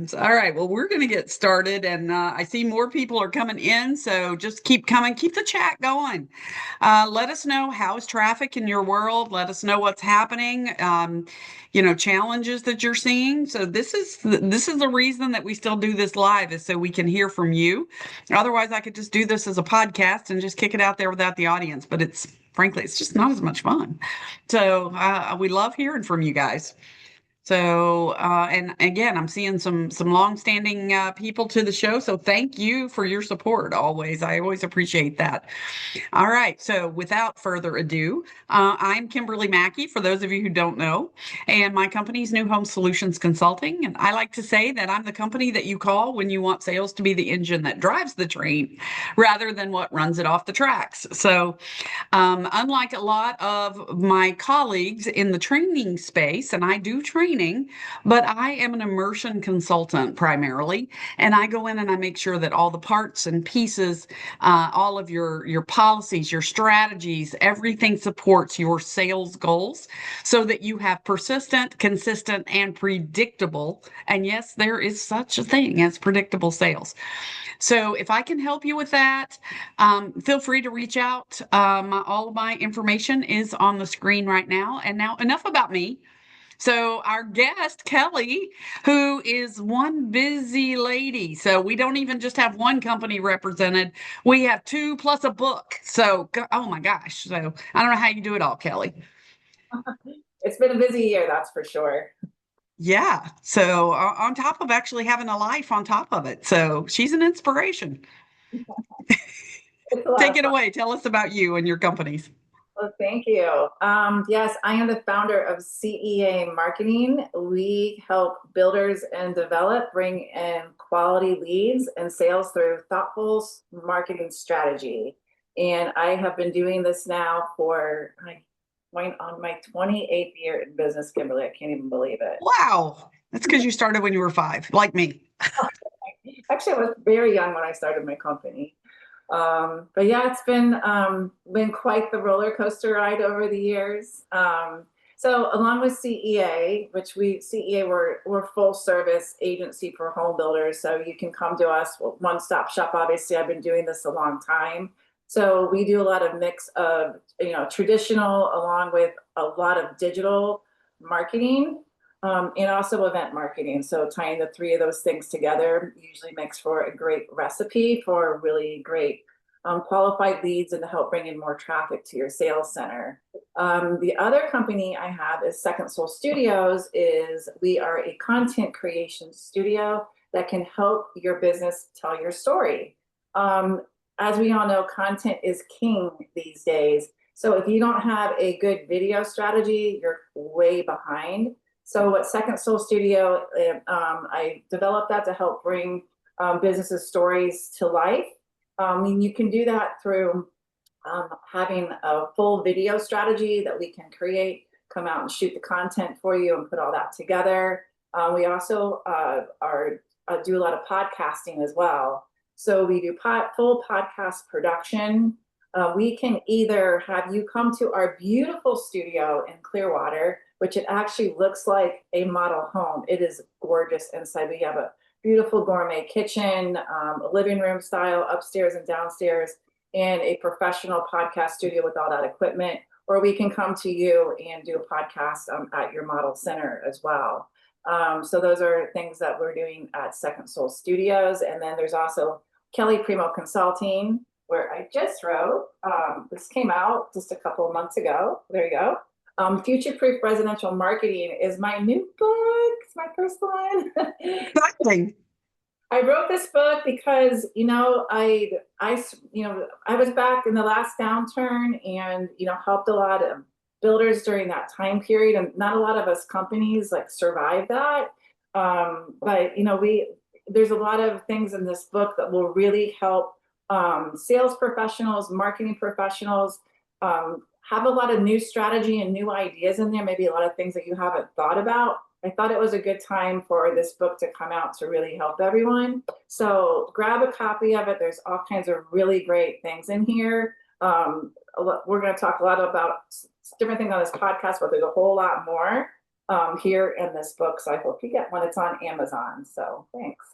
times. All right. Well, we're going to get started, and I see more people are coming in. So just keep coming, keep the chat going. Let us know how's traffic in your world. Let us know what's happening. Challenges that you're seeing. So this is the reason that we still do this live, is so we can hear from you. Otherwise, I could just do this as a podcast and just kick it out there without the audience. But frankly, it's just not as much fun. So we love hearing from you guys. So, and again, I'm seeing some longstanding people to the show. So thank you for your support always. I always appreciate that. All right. So without further ado, I'm Kimberly Mackey, for those of you who don't know, and my company's New Home Solutions Consulting. And I like to say that I'm the company that you call when you want sales to be the engine that drives the train rather than what runs it off the tracks. So unlike a lot of my colleagues in the training space, and I do training, but I am an immersion consultant primarily, and I go in and I make sure that all the parts and pieces, all of your policies, your strategies, everything supports your sales goals so that you have persistent, consistent, and predictable. And yes, there is such a thing as predictable sales. So if I can help you with that, feel free to reach out. All of my information is on the screen right now. And now enough about me. So our guest, Kelly, who is one busy lady. So we don't even just have one company represented. We have two plus a book. So, oh my gosh. So I don't know how you do it all, Kelly. It's been a busy year, that's for sure. Yeah. So on top of actually having a life on top of it. So she's an inspiration. It's a lot Take of it fun. away. Tell us about you and your companies. Well, thank you. Yes, I am the founder of CEA Marketing. We help builders and develop, bring in quality leads and sales through thoughtful marketing strategy. And I have been doing this now for, I went on my 28th year in business, Kimberly. I can't even believe it. Wow. That's because you started when you were 5, like me. Actually, I was very young when I started my company. But yeah, it's been quite the roller coaster ride over the years. So along with CEA, we're full service agency for home builders. So you can come to us, one-stop shop. Obviously, I've been doing this a long time. So we do a lot of mix of, traditional along with a lot of digital marketing. And also event marketing. So tying the three of those things together usually makes for a great recipe for really great qualified leads and to help bring in more traffic to your sales center. The other company I have is Second Soul Studios. We are a content creation studio that can help your business tell your story. As we all know, content is king these days. So if you don't have a good video strategy, you're way behind. So at Second Soul Studio, I developed that to help bring businesses' stories to life. And you can do that through having a full video strategy that we can create, come out and shoot the content for you and put all that together. We also do a lot of podcasting as well. So we do full podcast production. We can either have you come to our beautiful studio in Clearwater, which it actually looks like a model home. It is gorgeous inside. We have a beautiful gourmet kitchen, a living room style upstairs and downstairs, and a professional podcast studio with all that equipment. Or we can come to you and do a podcast at your model center as well. So those are things that we're doing at Second Soul Studios. And then there's also Kelly Primeau Consulting, where I just wrote, this came out just a couple of months ago. There you go. Future-Proof Residential Marketing is my new book. It's my first one. Exciting. I wrote this book because, I was back in the last downturn and, helped a lot of builders during that time period. And not a lot of us companies survived that. But, there's a lot of things in this book that will really help sales professionals, marketing professionals, have a lot of new strategy and new ideas in there, maybe a lot of things that you haven't thought about. I thought it was a good time for this book to come out to really help everyone. So grab a copy of it. There's all kinds of really great things in here. We're going to talk a lot about different things on this podcast, but there's a whole lot more. here in this book. So I hope you get one. It's on Amazon. So thanks.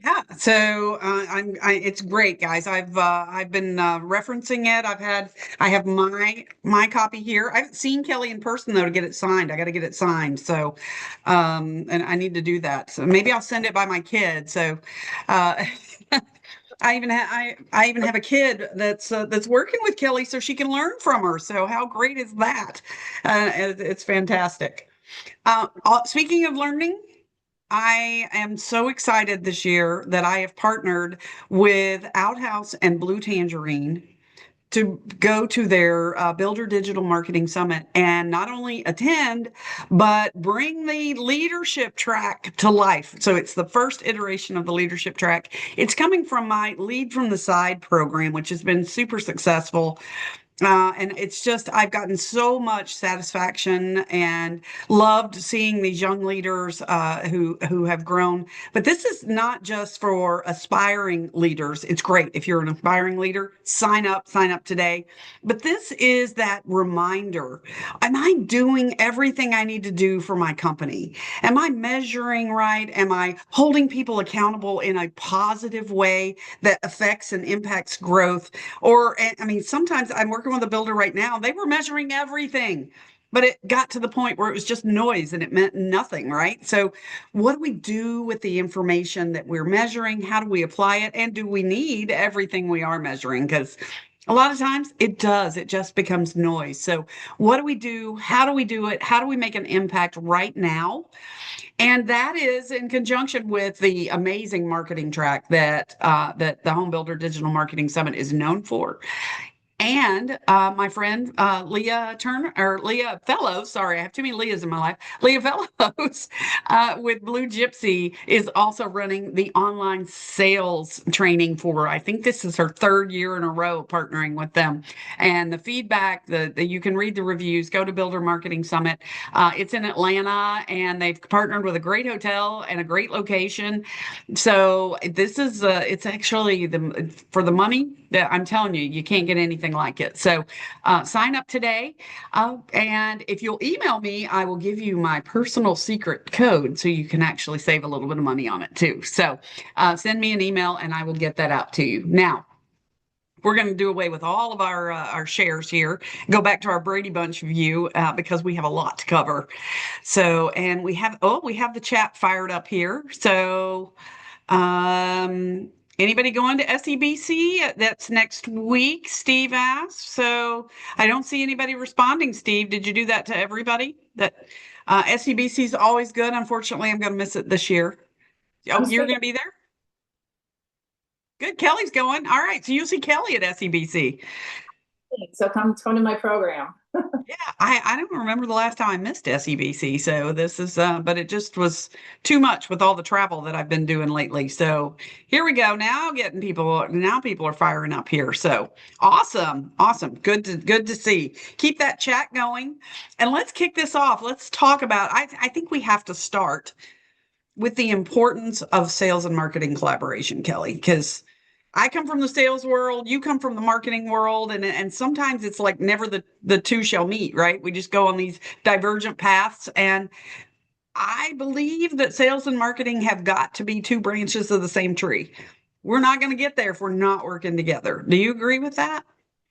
Yeah, so it's great, guys. I've been referencing it. I have my copy here. I haven't seen Kelly in person though to get it signed. I got to get it signed. So, and I need to do that. So maybe I'll send it by my kid. So, uh, I even have a kid that's working with Kelly so she can learn from her. So how great is that? It's fantastic. Speaking of learning. I am so excited this year that I have partnered with Outhouse and Blue Tangerine to go to their Builder Digital Marketing Summit and not only attend, but bring the leadership track to life. So it's the first iteration of the leadership track. It's coming from my Lead from the Side program, which has been super successful. And it's just, I've gotten so much satisfaction and loved seeing these young leaders who have grown. But this is not just for aspiring leaders. It's great if you're an aspiring leader, sign up today. But this is that reminder. Am I doing everything I need to do for my company? Am I measuring right? Am I holding people accountable in a positive way that affects and impacts growth? Or, I mean, sometimes I'm working with a builder right now. They were measuring everything, but it got to the point where it was just noise and it meant nothing, right? So, what do we do with the information that we're measuring? How do we apply it? And do we need everything we are measuring? Because a lot of times it does, it just becomes noise. So, what do we do? How do we do it? How do we make an impact right now? And that is in conjunction with the amazing marketing track that the Home Builder Digital Marketing Summit is known for. And my friend Leah Turner or Leah Fellows, sorry, I have too many Leahs in my life. Leah Fellows with Blue Gypsy is also running the online sales training for, I think this is her third year in a row partnering with them. And the feedback, you can read the reviews, go to Builder Marketing Summit. It's in Atlanta and they've partnered with a great hotel and a great location. So this is it's actually for the money that I'm telling you, you can't get anything like it. So sign up today, and if you'll email me, I will give you my personal secret code so you can actually save a little bit of money on it too. So send me an email and I will get that out to you. Now we're going to do away with all of our shares here. Go back to our Brady Bunch view because we have a lot to cover. So, and we have the chat fired up here. So, anybody going to SEBC? That's next week, Steve asked. So I don't see anybody responding, Steve. Did you do that to everybody? That SEBC is always good. Unfortunately, I'm going to miss it this year. Oh, you're going to be there? Good. Kelly's going. All right. So you'll see Kelly at SEBC. So come to my program. Yeah, I don't remember the last time I missed SEBC. So this is, but it just was too much with all the travel that I've been doing lately. So here we go. Now people are firing up here. So awesome, awesome. Good to see. Keep that chat going, and let's kick this off. Let's talk about. I think we have to start with the importance of sales and marketing collaboration, Kelly, because I come from the sales world, you come from the marketing world, and sometimes it's like never the two shall meet, right? We just go on these divergent paths. And I believe that sales and marketing have got to be two branches of the same tree. We're not going to get there if we're not working together. Do you agree with that?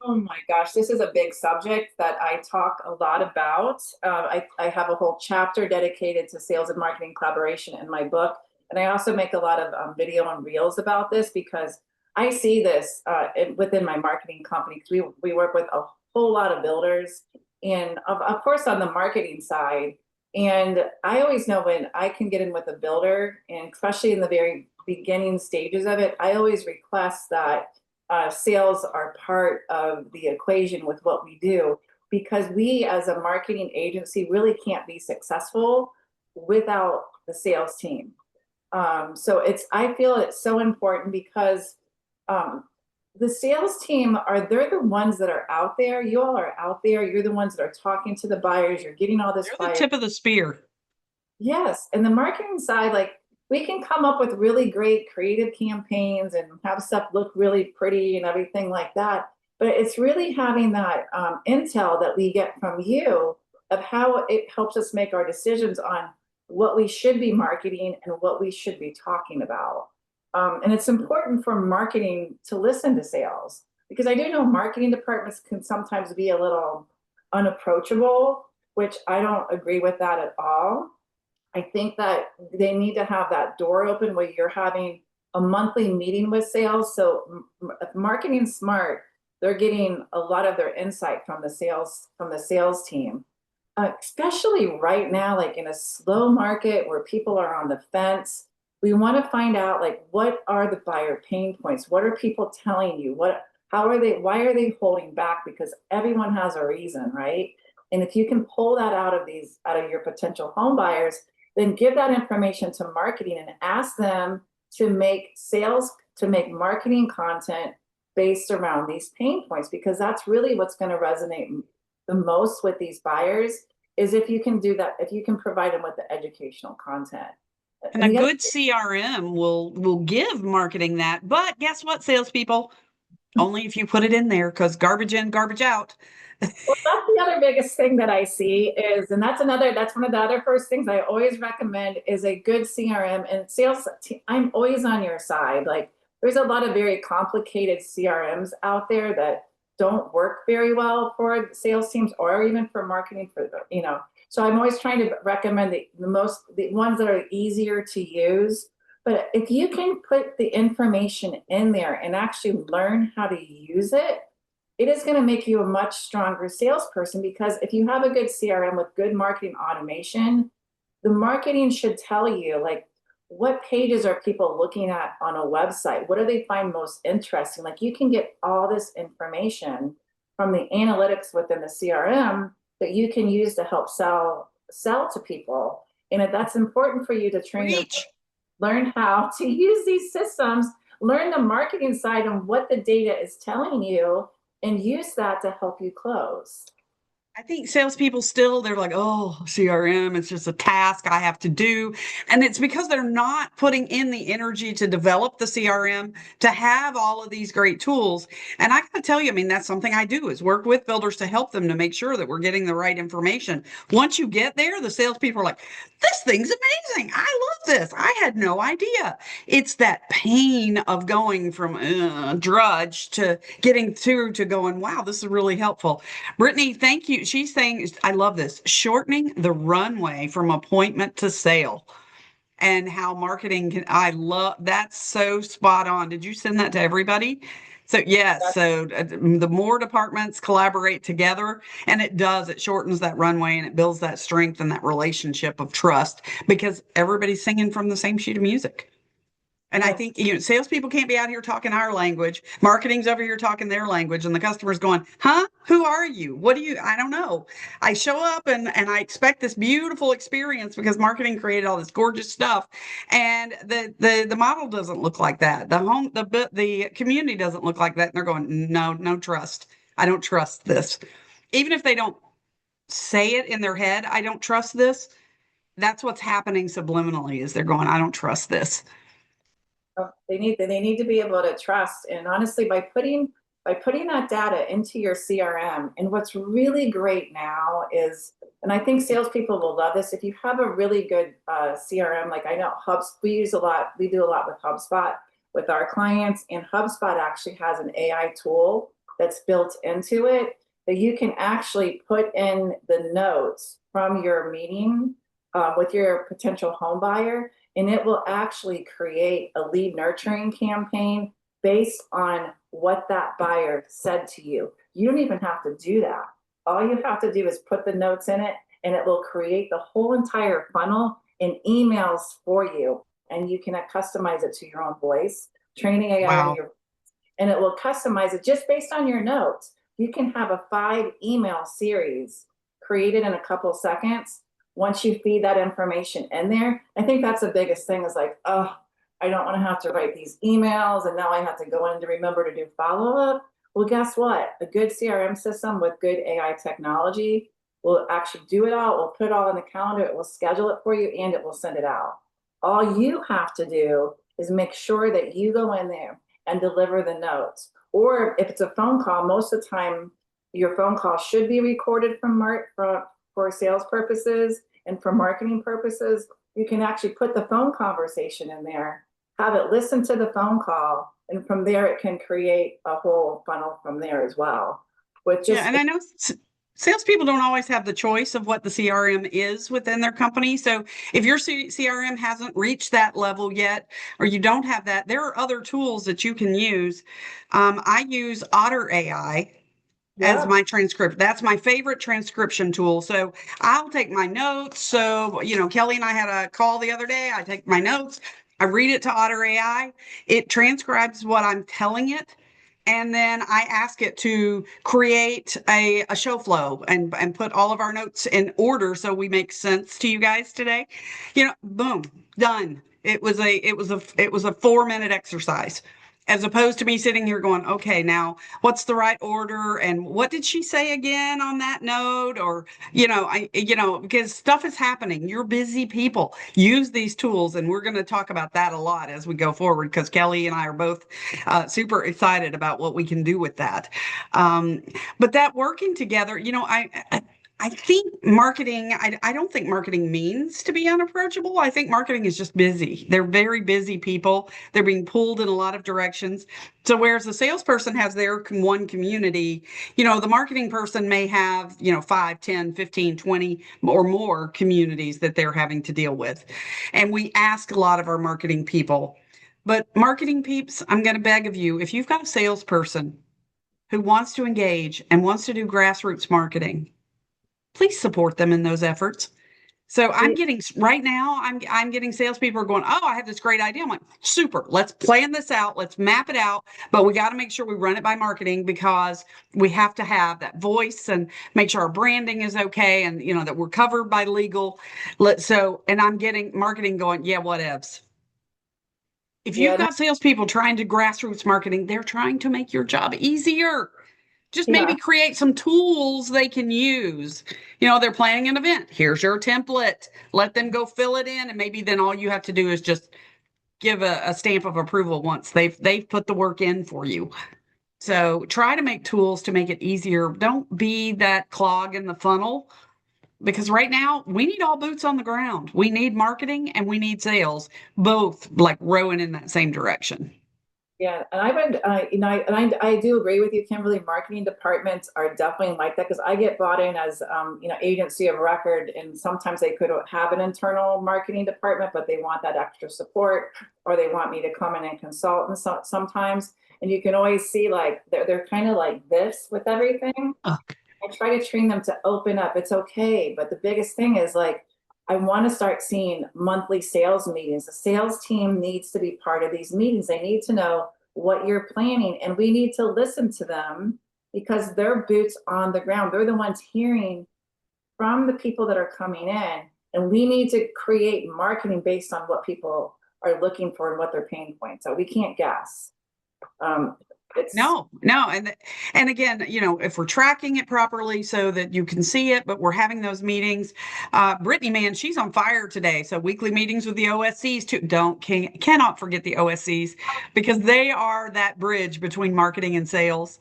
Oh my gosh, this is a big subject that I talk a lot about. I have a whole chapter dedicated to sales and marketing collaboration in my book. And I also make a lot of video and reels about this because I see this within my marketing company because we work with a whole lot of builders and of course on the marketing side. And I always know when I can get in with a builder, and especially in the very beginning stages of it, I always request that sales are part of the equation with what we do because we as a marketing agency really can't be successful without the sales team. So I feel it's so important because the sales team they're the ones that are out there. You all are out there. You're the ones that are talking to the buyers. You're getting all this. They're the tip of the spear. Yes. And the marketing side, like we can come up with really great creative campaigns and have stuff look really pretty and everything like that. But it's really having that intel that we get from you of how it helps us make our decisions on what we should be marketing and what we should be talking about. And it's important for marketing to listen to sales, because I do know marketing departments can sometimes be a little unapproachable, which I don't agree with that at all. I think that they need to have that door open where you're having a monthly meeting with sales. So marketing smart, they're getting a lot of their insight from the sales team. Especially right now, like in a slow market where people are on the fence, we want to find out, like, what are the buyer pain points? What are people telling you? Why are they holding back? Because everyone has a reason, right? And if you can pull that out of your potential home buyers, then give that information to marketing and ask them to make marketing content based around these pain points, because that's really what's going to resonate the most with these buyers, is if you can do that, if you can provide them with the educational content. And a good CRM will give marketing that. But guess what, salespeople? Only if you put it in there, because garbage in, garbage out. Well, that's the other biggest thing that I see is, and that's one of the other first things I always recommend is a good CRM and sales. I'm always on your side. Like, there's a lot of very complicated CRMs out there that don't work very well for sales teams or even for marketing So I'm always trying to recommend the ones that are easier to use. But if you can put the information in there and actually learn how to use it, it is going to make you a much stronger salesperson, because if you have a good CRM with good marketing automation, the marketing should tell you, like, what pages are people looking at on a website? What do they find most interesting? Like, you can get all this information from the analytics within the CRM that you can use to help sell to people. And if that's important for you to learn how to use these systems, learn the marketing side and what the data is telling you, and use that to help you close. I think salespeople still, they're like, oh, CRM, it's just a task I have to do. And it's because they're not putting in the energy to develop the CRM, to have all of these great tools. And I got to tell you, I mean, that's something I do, is work with builders to help them to make sure that we're getting the right information. Once you get there, the salespeople are like, this thing's amazing. I love this. I had no idea. It's that pain of going from drudge to getting through to going, wow, this is really helpful. Brittany, thank you. She's saying, I love this, shortening the runway from appointment to sale, and how marketing can, I love that's so spot on. Did you send that to everybody? So yes, so the more departments collaborate together, and it shortens that runway and it builds that strength and that relationship of trust, because everybody's singing from the same sheet of music. And I think, salespeople can't be out here talking our language. Marketing's over here talking their language, and the customer's going, huh? Who are you? I don't know. I show up and I expect this beautiful experience because marketing created all this gorgeous stuff. And the model doesn't look like that. The community doesn't look like that. And they're going, no trust. I don't trust this. Even if they don't say it in their head, I don't trust this. That's what's happening subliminally, is they're going, I don't trust this. They need to be able to trust. And honestly, by putting that data into your CRM, and what's really great now is, and I think salespeople will love this, if you have a really good CRM, like I know we do a lot with HubSpot with our clients, and HubSpot actually has an AI tool that's built into it that you can actually put in the notes from your meeting with your potential home buyer, and it will actually create a lead nurturing campaign based on what that buyer said to you. You don't even have to do that. All you have to do is put the notes in it, and it will create the whole entire funnel in emails for you. And you can customize it to your own voice, training AI on your, and it will customize it just based on your notes. You can have a 5-email series created in a couple seconds. Once you feed that information in there, I think that's the biggest thing, is like, oh, I don't want to have to write these emails, and now I have to go in to remember to do follow-up. Well, guess what? A good CRM system with good AI technology will actually do it all. It will put it all in the calendar. It will schedule it for you, and it will send it out. All you have to do is make sure that you go in there and deliver the notes. Or if it's a phone call, most of the time your phone call should be recorded from for sales purposes and for marketing purposes, you can actually put the phone conversation in there, have it listen to the phone call, and from there it can create a whole funnel from there as well. With Yeah, just and I know salespeople don't always have the choice of what the CRM is within their company. So if your CRM hasn't reached that level yet, or you don't have that, there are other tools that you can use. I use Otter AI as yeah, my transcript. That's my favorite transcription tool. So I'll take my notes. So, Kelly and I had a call the other day. I take my notes, I read it to Otter AI. It transcribes what I'm telling it. And then I ask it to create a show flow and put all of our notes in order so we make sense to you guys today. Boom, done. It was a 4-minute exercise, as opposed to me sitting here going, okay, now what's the right order and what did she say again on that note? Or, because stuff is happening. You're busy people. Use these tools. And we're going to talk about that a lot as we go forward, because Kelly and I are both super excited about what we can do with that. Um, but that working together, I think marketing, I don't think marketing means to be unapproachable. I think marketing is just busy. They're very busy people. They're being pulled in a lot of directions. So whereas the salesperson has their one community, the marketing person may have, 5, 10, 15, 20 or more communities that they're having to deal with. And we ask a lot of our marketing people. But marketing peeps, I'm going to beg of you, if you've got a salesperson who wants to engage and wants to do grassroots marketing, please support them in those efforts. So I'm getting right now, I'm getting salespeople are going, oh, I have this great idea. I'm like, super, let's plan this out, let's map it out, but we got to make sure we run it by marketing, because we have to have that voice and make sure our branding is okay, and that we're covered by legal. And I'm getting marketing going, yeah, whatevs. If you've yeah, got salespeople trying to grassroots marketing, they're trying to make your job easier. Just yeah, maybe create some tools they can use. They're planning an event. Here's your template. Let them go fill it in. And maybe then all you have to do is just give a stamp of approval once they've put the work in for you. So try to make tools to make it easier. Don't be that clog in the funnel, because right now we need all boots on the ground. We need marketing and we need sales, both like rowing in that same direction. yeah. And I've been, I do agree with you, Kimberly. Marketing departments are definitely like that because I get bought in as, agency of record, and sometimes they could have an internal marketing department, but they want that extra support, or they want me to come in and consult, and sometimes, and you can always see like they're kind of like this with everything. Oh, I try to train them to open up. It's okay. But the biggest thing is like, I want to start seeing monthly sales meetings. The sales team needs to be part of these meetings. They need to know what you're planning, and we need to listen to them because they're boots on the ground. They're the ones hearing from the people that are coming in, and we need to create marketing based on what people are looking for and what their pain points are. We can't guess. Um, it's no. And again, if we're tracking it properly so that you can see it, but we're having those meetings. Brittany, man, she's on fire today. So weekly meetings with the OSCs too. Cannot forget the OSCs, because they are that bridge between marketing and sales.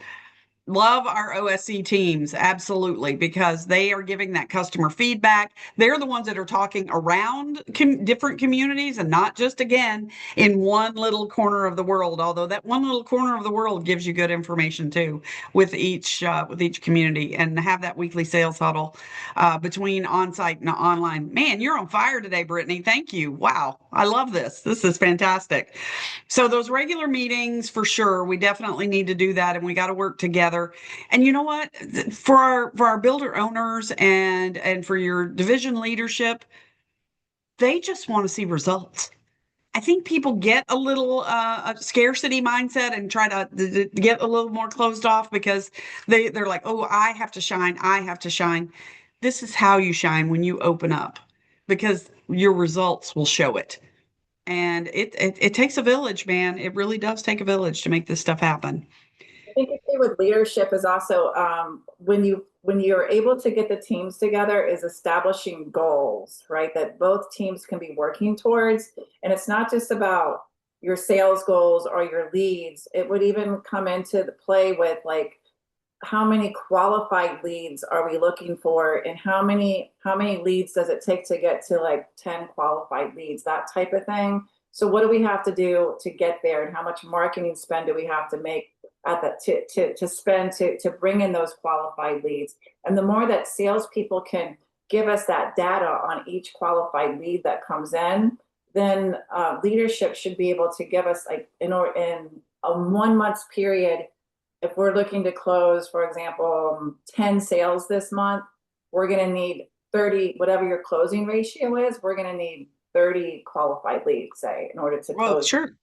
Love our OSC teams, absolutely, because they are giving that customer feedback. They're the ones that are talking around different communities, and not just, again, in one little corner of the world. Although that one little corner of the world gives you good information too, with each community, and have that weekly sales huddle between on-site and online. Man, you're on fire today, Brittany. Thank you. Wow, I love this. This is fantastic. So those regular meetings, for sure, we definitely need to do that, and we got to work together. And you know what? For our builder owners and for your division leadership, they just want to see results. I think people get a little a scarcity mindset and try to get a little more closed off, because they're like, oh, I have to shine. I have to shine. This is how you shine: when you open up, because your results will show it. And it takes a village, man. It really does take a village to make this stuff happen. I think the key with leadership is also when you're able to get the teams together is establishing goals, right? That both teams can be working towards. And it's not just about your sales goals or your leads. It would even come into the play with like how many qualified leads are we looking for, and how many leads does it take to get to like 10 qualified leads, that type of thing. So what do we have to do to get there, and how much marketing spend do we have to make at that to spend to bring in those qualified leads? And the more that salespeople can give us that data on each qualified lead that comes in, then leadership should be able to give us, like, in a 1 month period, if we're looking to close, for example, 10 sales this month, we're going to need 30, whatever your closing ratio is, we're going to need 30 qualified leads, say, in order to Well, close. sure.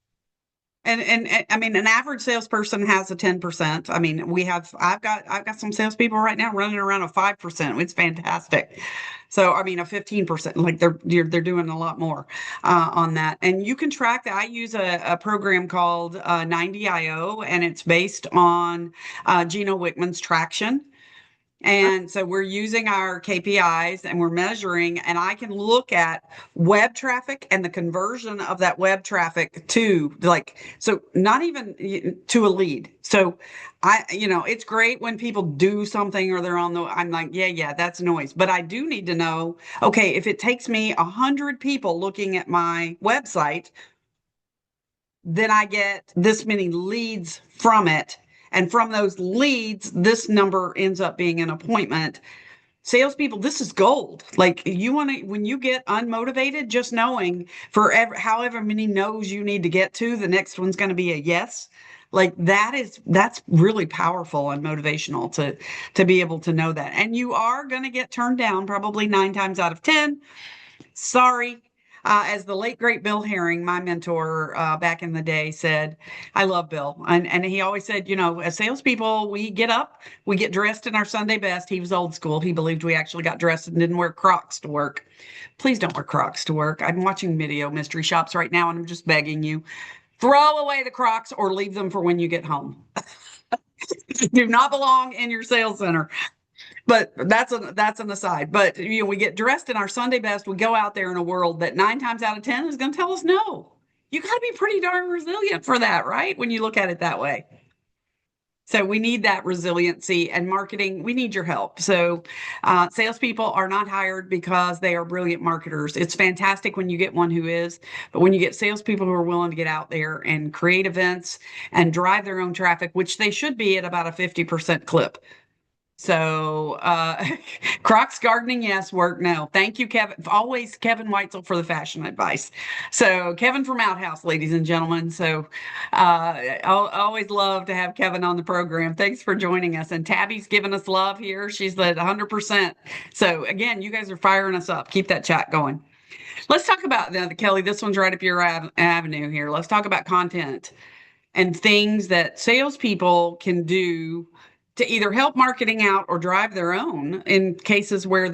And I mean, an average salesperson has a 10%. I mean, I've got some salespeople right now running around a 5%. It's fantastic. So, I mean, a 15%, like they're doing a lot more on that. And you can track that. I use a program called 90IO, and it's based on Gino Wickman's traction. And so we're using our KPIs and we're measuring, and I can look at web traffic and the conversion of that web traffic to, like, so not even to a lead. So it's great when people do something or they're on I'm like, yeah, that's noise. But I do need to know, okay, if it takes me 100 people looking at my website, then I get this many leads from it. And from those leads, this number ends up being an appointment. Salespeople, this is gold. Like, you want to, when you get unmotivated, just knowing for however many no's you need to get to, the next one's going to be a yes. Like, that's really powerful and motivational to be able to know that. And you are going to get turned down probably 9 times out of 10. Sorry. As the late great Bill Herring, my mentor back in the day, said, I love Bill, and he always said, as salespeople, we get up, we get dressed in our Sunday best. He was old school. He believed we actually got dressed and didn't wear Crocs to work. Please don't wear Crocs to work. I'm watching video mystery shops right now, and I'm just begging you, throw away the Crocs or leave them for when you get home. Do not belong in your sales center. But that's an aside. But we get dressed in our Sunday best. We go out there in a world that 9 times out of 10 is going to tell us no. You got to be pretty darn resilient for that, right? When you look at it that way. So we need that resiliency, and marketing, we need your help. So salespeople are not hired because they are brilliant marketers. It's fantastic when you get one who is, but when you get salespeople who are willing to get out there and create events and drive their own traffic, which they should be at about a 50% clip. So, Crocs gardening, yes. Work, no. Thank you, Kevin. Always Kevin Weitzel for the fashion advice. So, Kevin from Outhouse, ladies and gentlemen. So, I'll always love to have Kevin on the program. Thanks for joining us. And Tabby's giving us love here. She's at 100%. So, again, you guys are firing us up. Keep that chat going. Let's talk about Kelly. This one's right up your avenue here. Let's talk about content and things that salespeople can do to either help marketing out or drive their own in cases where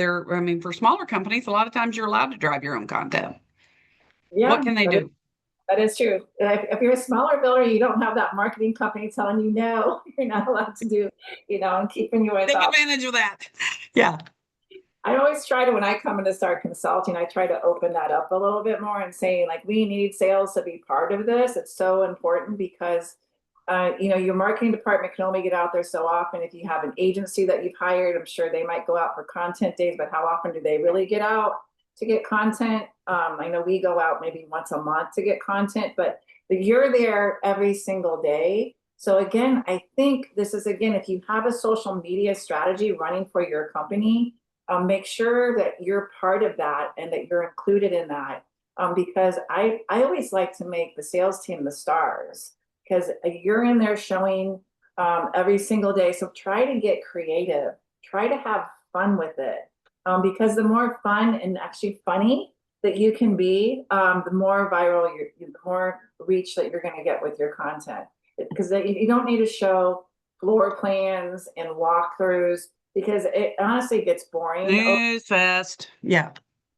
for smaller companies, a lot of times you're allowed to drive your own content. Yeah, what can they do? That is true. If you're a smaller builder, you don't have that marketing company telling you no, you're not allowed to do, and keeping you with. Take advantage of that. Yeah. I always try to, when I come in to start consulting, I try to open that up a little bit more and say, like, we need sales to be part of this. It's so important because, your marketing department can only get out there so often. If you have an agency that you've hired, I'm sure they might go out for content days, but how often do they really get out to get content? I know we go out maybe once a month to get content, but you're there every single day. So again, I think this is, if you have a social media strategy running for your company, make sure that you're part of that and that you're included in that. Because I always like to make the sales team the stars, because you're in there showing every single day. So try to get creative, try to have fun with it. Because the more fun and actually funny that you can be, the more viral, the more reach that you're going to get with your content. Because you don't need to show floor plans and walkthroughs, because it honestly gets boring. News fast. Yeah.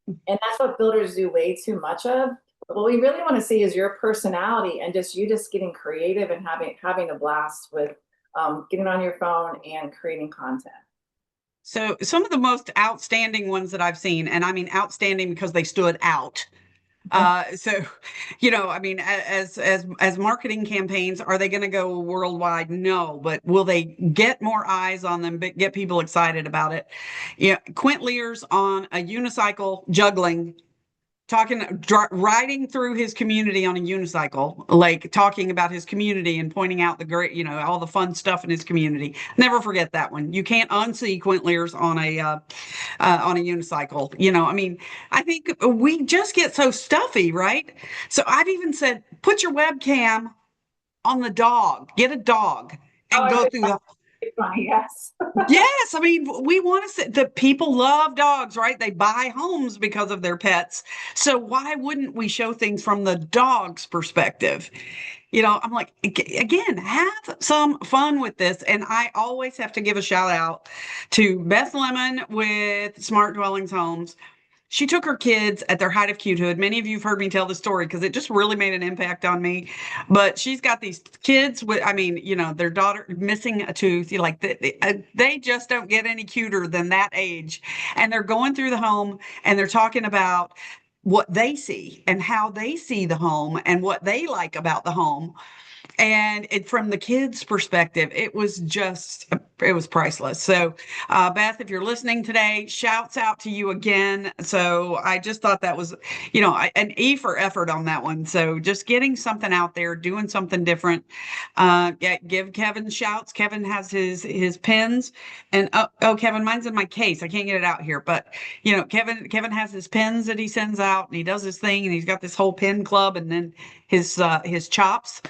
And that's what builders do way too much of. But what we really want to see is your personality and just getting creative and having a blast with getting on your phone and creating content. So some of the most outstanding ones that I've seen, and I mean outstanding because they stood out, So, I mean, as marketing campaigns, are they going to go worldwide? No, but will they get more eyes on them, but get people excited about it? Yeah, Quint Lear's on a unicycle juggling, riding through his community on a unicycle, like talking about his community and pointing out the great, all the fun stuff in his community. Never forget that one. You can't unsee Quint Lear's on a unicycle. I mean, I think we just get so stuffy, right? So I've even said, put your webcam on the dog, get a dog Oh, and I go think through that's the. funny. Yes. Yes, I mean, we want to say the people love dogs, right? They buy homes because of their pets. So why wouldn't we show things from the dog's perspective? I'm like, again, have some fun with this. And I always have to give a shout out to Beth Lemon with Smart Dwellings Homes. She took her kids at their height of cutehood. Many of you have heard me tell the story because it just really made an impact on me. But she's got these kids with, I mean, their daughter missing a tooth. They just don't get any cuter than that age. And they're going through the home and they're talking about what they see and how they see the home and what they like about the home. And from the kids' perspective, it was priceless. So, Beth, if you're listening today, shouts out to you again. So I just thought that was, an E for effort on that one. So just getting something out there, doing something different. Yeah, give Kevin shouts. Kevin has his pins, and Kevin, mine's in my case. I can't get it out here, but Kevin has his pins that he sends out, and he does his thing, and he's got this whole pin club, and then his chops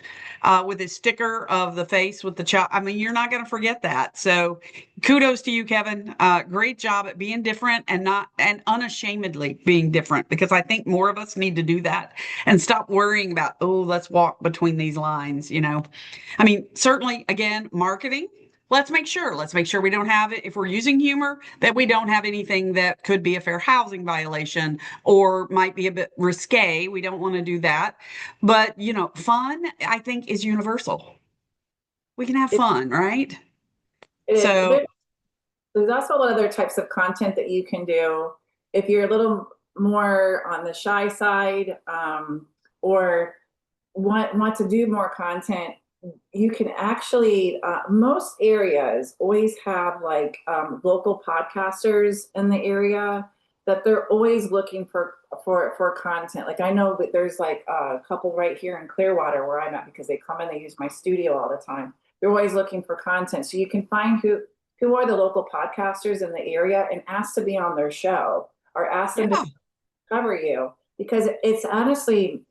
with his sticker of the face with the chop. I mean, you're not going to forget that. So kudos to you, Kevin. Great job at being different and unashamedly being different, because I think more of us need to do that and stop worrying about, oh, let's walk between these lines. I mean, certainly, again, marketing. Let's make sure we don't have it. If we're using humor, that we don't have anything that could be a fair housing violation or might be a bit risque. We don't want to do that. But, fun, I think, is universal. We can have It, fun, right? it is. So, There's also a lot of other types of content that you can do if you're a little more on the shy side, or want to do more content. You can actually, most areas always have like local podcasters in the area that they're always looking for content. Like I know that there's like a couple right here in Clearwater where I'm at, because they come in, they use my studio all the time. They're always looking for content. So you can find who are the local podcasters in the area and ask to be on their show, or ask them to yeah. cover you, because it's honestly,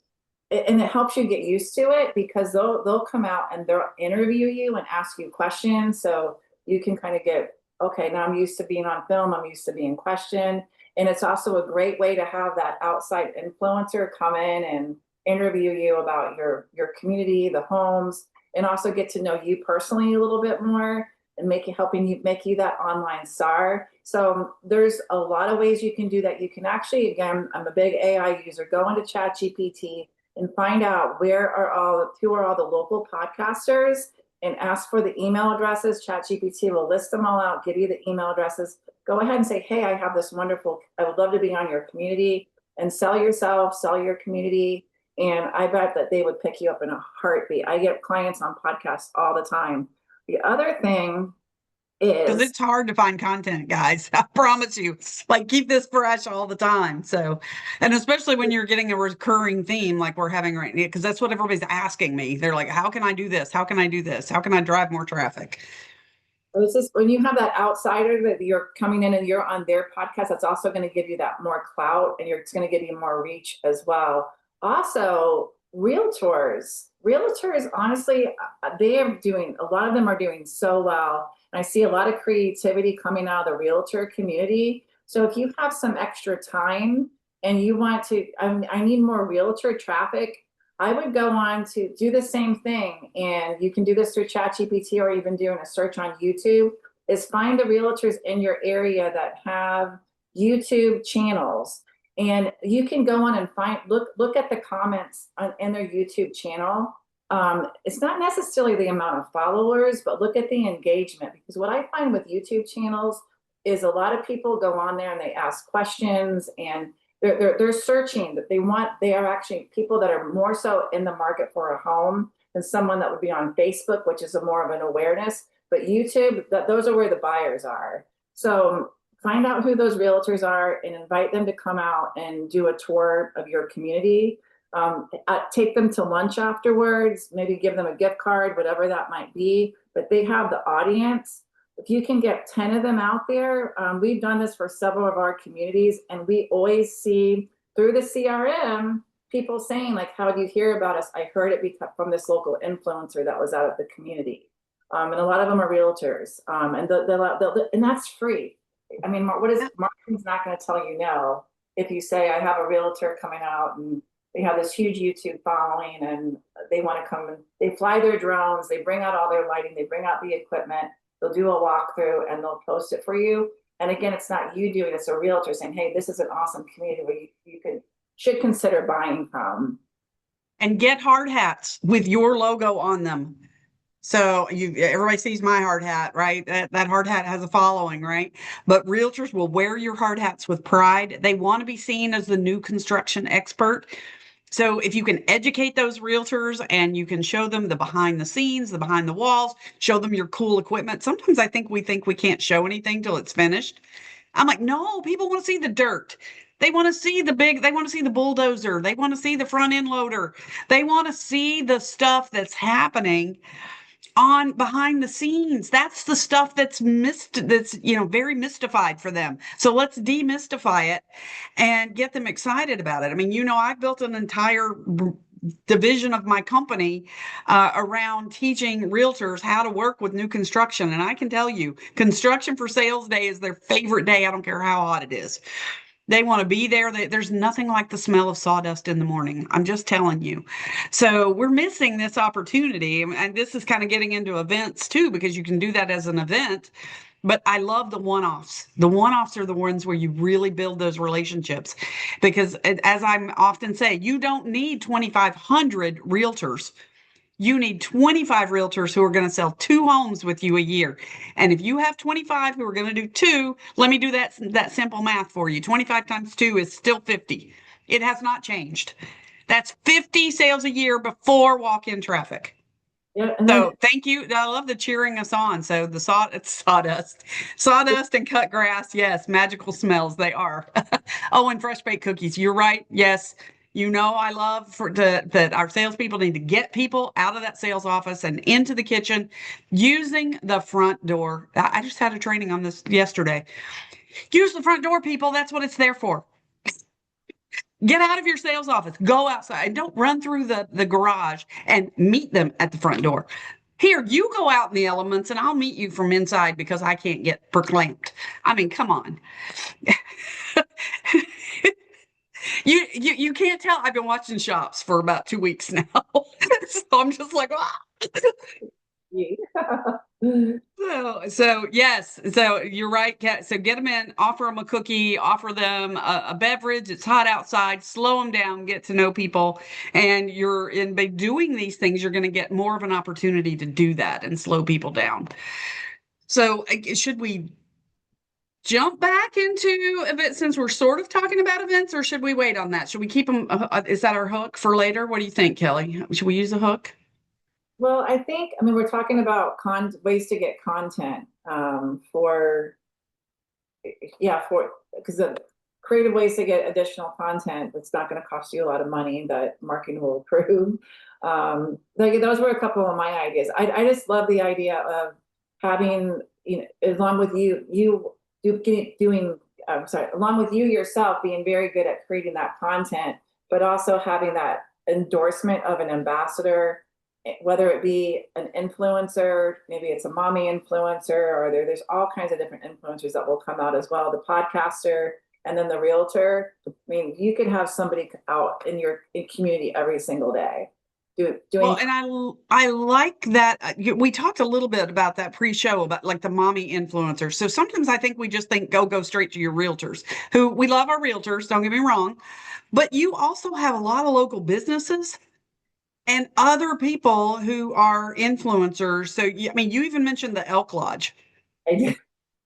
and it helps you get used to it, because they'll come out and they'll interview you and ask you questions, so you can kind of get, okay, now I'm used to being on film, I'm used to being questioned. And it's also a great way to have that outside influencer come in and interview you about your community, the homes, and also get to know you personally a little bit more, and make you that online star. So there's a lot of ways you can do that. You can actually, again, I'm a big AI user, go into ChatGPT and find out who are all the local podcasters, and ask for the email addresses. ChatGPT will list them all out, give you the email addresses. Go ahead and say, hey, I have this wonderful, I would love to be on your community, and sell yourself, sell your community. And I bet that they would pick you up in a heartbeat. I get clients on podcasts all the time. The other thing Because is, it's hard to find content, guys. I promise you. Like, keep this fresh all the time. So, and especially when you're getting a recurring theme like we're having right now, because that's what everybody's asking me. They're like, how can I do this? How can I do this? How can I drive more traffic? it's just when you have that outsider that you're coming in and you're on their podcast, that's also going to give you that more clout, and it's going to give you more reach as well. Also, realtors, honestly, they are doing, a lot of them are doing so well. And I see a lot of creativity coming out of the realtor community. So if you have some extra time and you want to, I need more realtor traffic, I would go on to do the same thing. And you can do this through ChatGPT, or even doing a search on YouTube, is find the realtors in your area that have YouTube channels. And you can go on and look at the comments in their YouTube channel. It's not necessarily the amount of followers, but look at the engagement. Because what I find with YouTube channels is a lot of people go on there and they ask questions, and they're searching, that they are actually people that are more so in the market for a home than someone that would be on Facebook, which is a more of an awareness. But YouTube, those are where the buyers are. So find out who those realtors are and invite them to come out and do a tour of your community. Take them to lunch afterwards, maybe give them a gift card, whatever that might be. But they have the audience. If you can get 10 of them out there, we've done this for several of our communities, and we always see through the CRM people saying, like, how do you hear about us? I heard it from this local influencer that was out at the community. And a lot of them are realtors, and that's free. I mean, marketing's not going to tell you no if you say, I have a realtor coming out and they have this huge YouTube following and they want to come and they fly their drones, they bring out all their lighting, they bring out the equipment, they'll do a walkthrough and they'll post it for you. And again, it's not you doing it, it's a realtor saying, hey, this is an awesome community where you should consider buying from. And get hard hats with your logo on them. So everybody sees my hard hat, right? That hard hat has a following, right? But realtors will wear your hard hats with pride. They want to be seen as the new construction expert. So if you can educate those realtors and you can show them the behind the scenes, the behind the walls, show them your cool equipment. Sometimes I think we can't show anything till it's finished. I'm like, no, people want to see the dirt. They want to see they want to see the bulldozer. They want to see the front end loader. They want to see the stuff that's happening on behind the scenes. That's the stuff that's very mystified for them. So let's demystify it and get them excited about it. I mean, I've built an entire division of my company around teaching realtors how to work with new construction. And I can tell you, construction for sales day is their favorite day. I don't care how hot it is. They want to be there. There's nothing like the smell of sawdust in the morning. I'm just telling you. So we're missing this opportunity. And this is kind of getting into events too, because you can do that as an event. But I love the one-offs. The one-offs are the ones where you really build those relationships. Because as I often say, you don't need 2,500 realtors. You need 25 realtors who are going to sell 2 homes with you a year. And if you have 25 who are going to do 2, let me do that simple math for you. 25 times 2 is still 50. It has not changed. That's 50 sales a year before walk-in traffic. Yeah, So thank you. I love the cheering us on. So it's sawdust and cut grass. Yes, magical smells. They are. Oh, and fresh baked cookies. You're right. Yes. I love that our salespeople need to get people out of that sales office and into the kitchen using the front door. I just had a training on this yesterday. Use the front door, people. That's what it's there for. Get out of your sales office. Go outside. Don't run through the garage and meet them at the front door. Here, you go out in the elements and I'll meet you from inside because I can't get verklempt. I mean, come on. You can't tell. I've been watching Shops for about 2 weeks now. So I'm just like, ah. So yes. So you're right, Kat. So get them in, offer them a cookie, offer them a beverage. It's hot outside. Slow them down, get to know people. And by doing these things, you're going to get more of an opportunity to do that and slow people down. So should we jump back into events since we're sort of talking about events, or should we wait on that? Should we keep them? Is that our hook for later? What do you think, Kelly? Should we use a hook? Well, I mean, we're talking about ways to get content because the creative ways to get additional content that's not going to cost you a lot of money that marketing will approve. Those were a couple of my ideas. I just love the idea of having, along with along with you yourself being very good at creating that content, but also having that endorsement of an ambassador, whether it be an influencer, maybe it's a mommy influencer, or there's all kinds of different influencers that will come out as well, the podcaster, and then the realtor. I mean, you could have somebody out in your community every single day. Well, and I like that. We talked a little bit about that pre-show about like the mommy influencers. So sometimes I think we just think go straight to your realtors, who we love our realtors, don't get me wrong, but you also have a lot of local businesses and other people who are influencers. So I mean, you even mentioned the Elk Lodge. I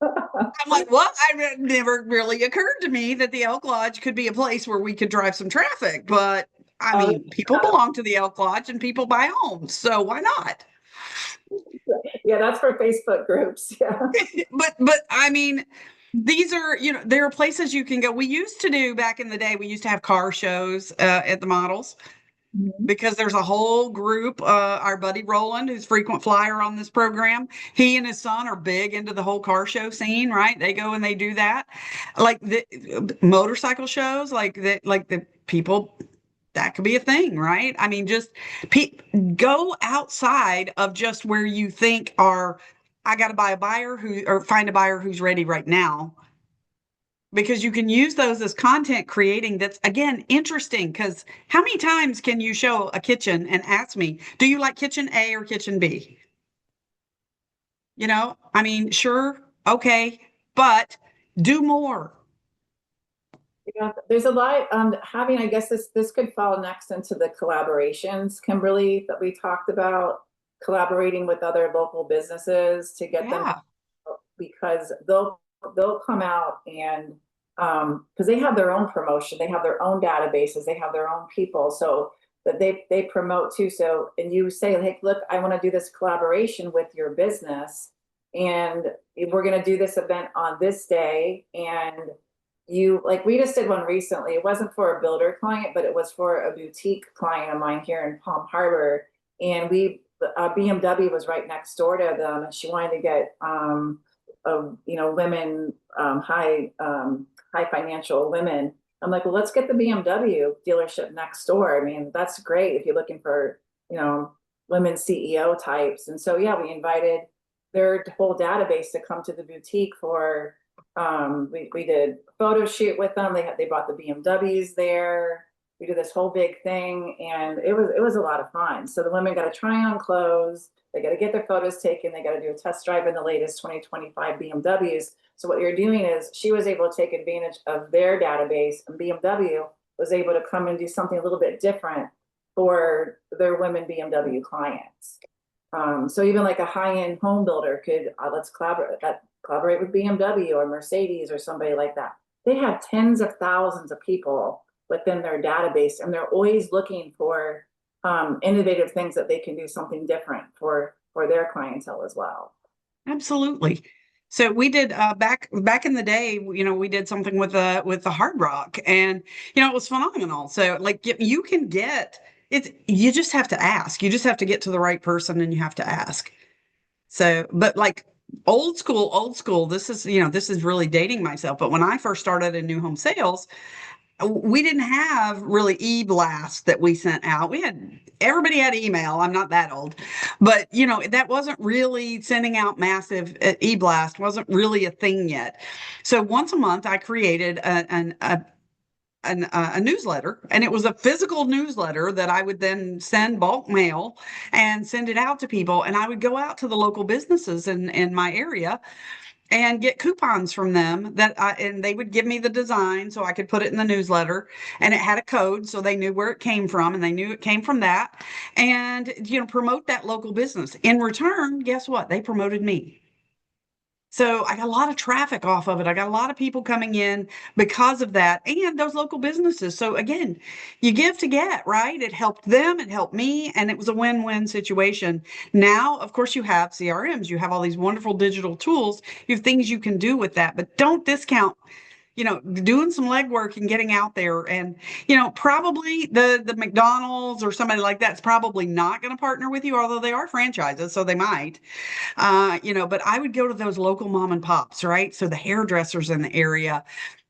I'm like, what? It never really occurred to me that the Elk Lodge could be a place where we could drive some traffic. But I Oh, mean, people belong to the Elk Lodge and people buy homes. So why not? yeah, that's for Facebook groups. Yeah. But I mean, these are, there are places you can go. We used to do back in the day, we used to have car shows at the models Mhm. because there's a whole group. Our buddy Roland, who's frequent flyer on this program, he and his son are big into the whole car show scene, right? They go and they do that, like the motorcycle shows, like the people. That could be a thing, right? I mean, just pe- go outside of just where you think are. I got to buy a buyer who, or find a buyer who's ready right now, because you can use those as content creating that's again interesting. Because how many times can you show a kitchen and ask me, do you like kitchen A or kitchen B? I mean, sure, okay, but do more. Yeah, there's a lot having, I guess this could fall next into the collaborations, Kimberly, that we talked about, collaborating with other local businesses to get them, Yeah, because they'll come out and because they have their own promotion, they have their own databases, they have their own people, so that they promote too. So, and you say, hey, look, I want to do this collaboration with your business, and we're going to do this event on this day, and you, like, we just did one recently. It wasn't for a builder client, but it was for a boutique client of mine here in Palm Harbor, and BMW was right next door to them, and she wanted to get women, high financial women. I'm like, well, let's get the BMW dealership next door. I mean, that's great if you're looking for, you know, women CEO types. And so, yeah, we invited their whole database to come to the boutique for, we did a photo shoot with them. They brought the BMWs there. We did this whole big thing, and it was a lot of fun. So the women got to try on clothes, they got to get their photos taken, they got to do a test drive in the latest 2025 BMWs. So what you're doing is she was able to take advantage of their database, and BMW was able to come and do something a little bit different for their women BMW clients. So even like a high-end home builder could, let's collaborate with BMW or Mercedes or somebody like that. They have tens of thousands of people within their database, and they're always looking for innovative things that they can do something different for their clientele as well. absolutely. So we did back in the day, we did something with the Hard Rock, and it was phenomenal. So like you can get it, you just have to ask. You just have to get to the right person, and you have to ask. So, but like old school, this is really dating myself. But when I first started in new home sales, we didn't have really e-blast that we sent out. Everybody had email. I'm not that old, but that wasn't really sending out massive e-blast wasn't really a thing yet. So once a month, I created a newsletter, and it was a physical newsletter that I would then send bulk mail and send it out to people. And I would go out to the local businesses in my area and get coupons from them and they would give me the design so I could put it in the newsletter, and it had a code so they knew where it came from, and they knew it came from that, and promote that local business. In return, guess what? They promoted me. So I got a lot of traffic off of it. I got a lot of people coming in because of that and those local businesses. So again, you give to get, right? It helped them, it helped me, and it was a win-win situation. Now, of course, you have CRMs, you have all these wonderful digital tools, you have things you can do with that, but don't discount doing some legwork and getting out there. And probably the McDonald's or somebody like that's probably not going to partner with you, although they are franchises, so they might. But I would go to those local mom and pops, right? So the hairdressers in the area,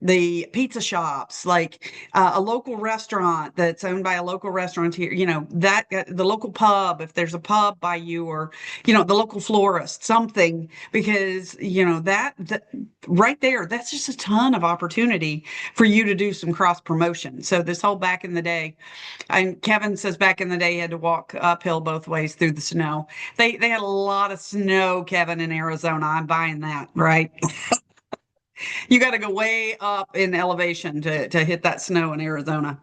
the pizza shops, like a local restaurant that's owned by a local restaurateur, that the local pub, if there's a pub by you, or, the local florist, something, because, that right there, that's just a ton of opportunity for you to do some cross promotion. So this whole back in the day, and Kevin says back in the day, he had to walk uphill both ways through the snow. They had a lot of snow, Kevin, in Arizona. I'm buying that, right? You got to go way up in elevation to hit that snow in Arizona.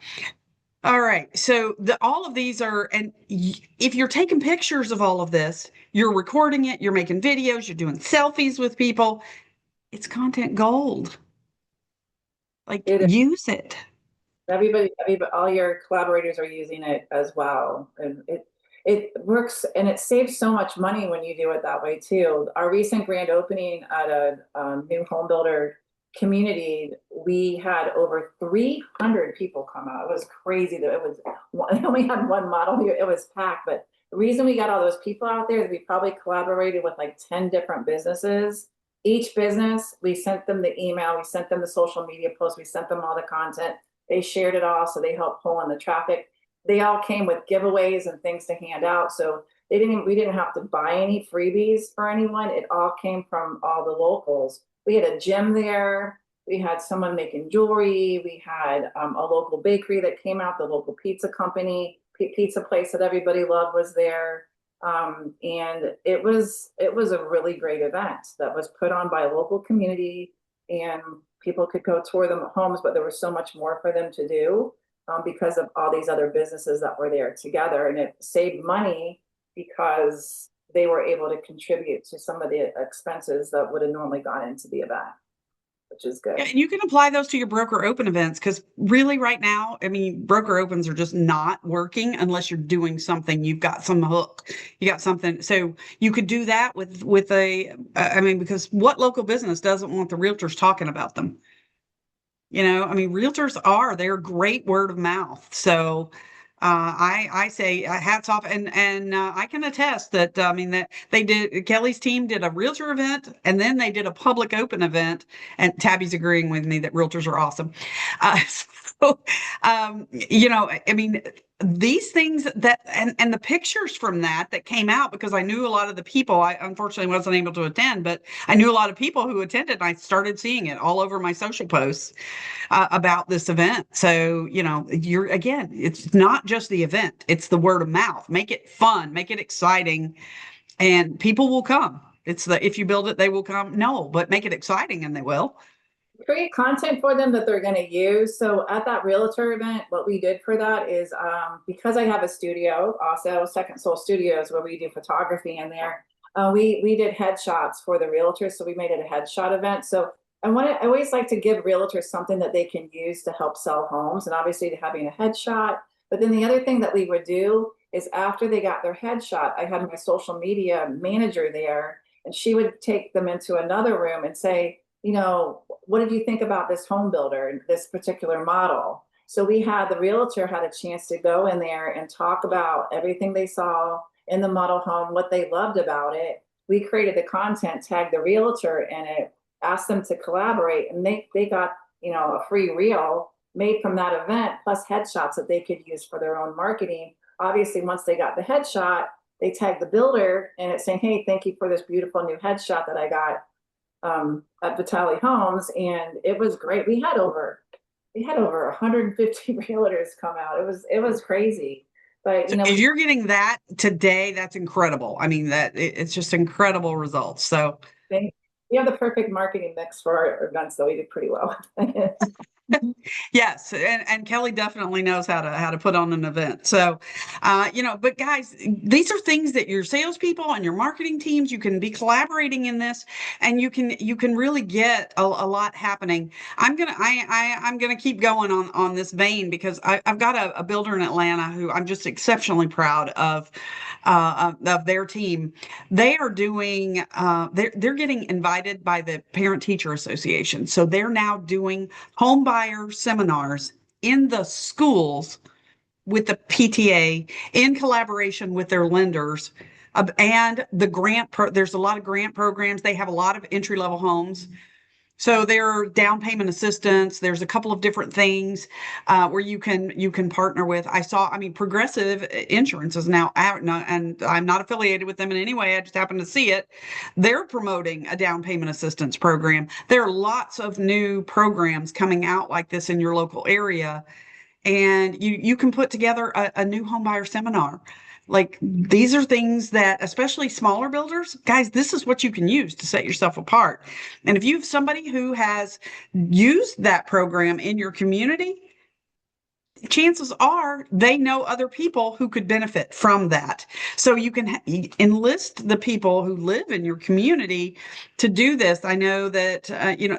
All right. So all of these are, and if you're taking pictures of all of this, you're recording it, you're making videos, you're doing selfies with people. It's content gold. Like, It use it. everybody, all your collaborators are using it as well, and it works, and it saves so much money when you do it that way too. Our recent grand opening at a new home builder community, we had over 300 people come out. It was crazy that it was I only had one model here. It was packed, but the reason we got all those people out there is we probably collaborated with like 10 different businesses. Each business, we sent them the email, we sent them the social media posts, we sent them all the content. They shared it all, so they helped pull in the traffic. They all came with giveaways and things to hand out, so we didn't have to buy any freebies for anyone. It all came from all the locals. We had a gym there. We had someone making jewelry. We had a local bakery that came out. The local pizza company, pizza place that everybody loved was there. And it was a really great event that was put on by a local community, and people could go tour them homes, but there was so much more for them to do because of all these other businesses that were there together, and it saved money because they were able to contribute to some of the expenses that would have normally gone into the event, which is Yeah, good. and you can apply those to your broker open events because really right now, I mean, broker opens are just not working unless you're doing something. You've got some hook, you got something. So you could do that with a, I mean, because what local business doesn't want the realtors talking about them? I mean, realtors they're great word of mouth. So I say hats off, and I can attest that I mean that Kelly's team did a realtor event, and then they did a public open event, and Tabby's agreeing with me that realtors are awesome. Uh, so I mean, these things that and the pictures from that came out because I knew a lot of the people. I unfortunately wasn't able to attend, but I knew a lot of people who attended, and I started seeing it all over my social posts about this event. So, it's not just the event, it's the word of mouth. Make it fun, make it exciting, and people will come. It's the if you build it, they will come. No, but make it exciting and they will. Create content for them that they're going to use. So at that realtor event, what we did for that is because I have a studio, also Second Soul Studios, where we do photography in there. We did headshots for the realtors, so we made it a headshot event. So I always like to give realtors something that they can use to help sell homes, and obviously having a headshot. But then the other thing that we would do is after they got their headshot, I had my social media manager there, and she would take them into another room and say, what did you think about this home builder and this particular model? So the realtor had a chance to go in there and talk about everything they saw in the model home, what they loved about it. We created the content, tagged the realtor in it, asked them to collaborate, and they got, a free reel made from that event, plus headshots that they could use for their own marketing. Obviously, once they got the headshot, they tagged the builder and it's saying, hey, thank you for this beautiful new headshot that I got at Vitale Homes, and it was great. We had over 150 realtors come out. It was crazy, but So if you're getting that today, that's incredible. I mean, it's just incredible results. So we have the perfect marketing mix for our events, so we did pretty well with it. yes, and Kelly definitely knows how to put on an event. So, but guys, these are things that your salespeople and your marketing teams, you can be collaborating in this, and you can really get a lot happening. I'm gonna keep going on this vein because I've got a builder in Atlanta who I'm just exceptionally proud of their team. They are doing they're getting invited by the Parent Teacher Association, so they're now doing home buyer seminars in the schools with the PTA in collaboration with their lenders. And there's a lot of grant programs. They have a lot of entry level homes. So there are down payment assistance. There's a couple of different things where you can partner with. I mean, Progressive Insurance is now out, and I'm not affiliated with them in any way. I just happen to see it. They're promoting a down payment assistance program. There are lots of new programs coming out like this in your local area, and you can put together a new homebuyer seminar. Like these are things that, especially smaller builders, guys, this is what you can use to set yourself apart. And if you have somebody who has used that program in your community, chances are they know other people who could benefit from that. So you can enlist the people who live in your community to do this. I know that,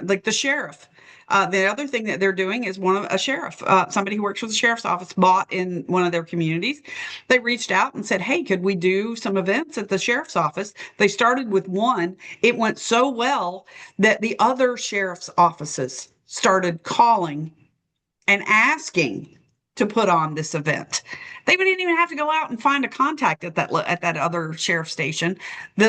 like the sheriff. The other thing that they're doing is a sheriff, somebody who works for the sheriff's office bought in one of their communities. They reached out and said, hey, could we do some events at the sheriff's office? They started with one. It went so well that the other sheriff's offices started calling and asking to put on this event. They didn't even have to go out and find a contact at that other sheriff station.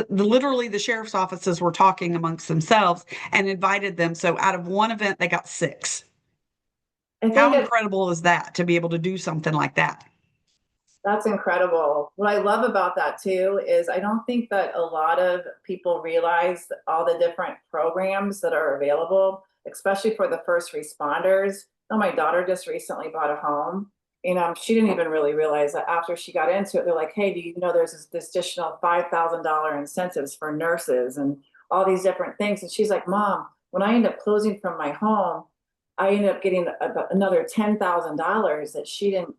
Literally the sheriff's offices were talking amongst themselves and invited them. So out of one event, they got 6. I How think incredible is that to be able to do something like that? that's incredible. What I love about that too is I don't think that a lot of people realize all the different programs that are available, especially for the first responders. Oh, my daughter just recently bought a home. She didn't even really realize that after she got into it, they're like, hey, do you know there's this additional $5,000 incentives for nurses and all these different things? And she's like, Mom, when I end up closing from my home, I ended up getting another $10,000 that she didn't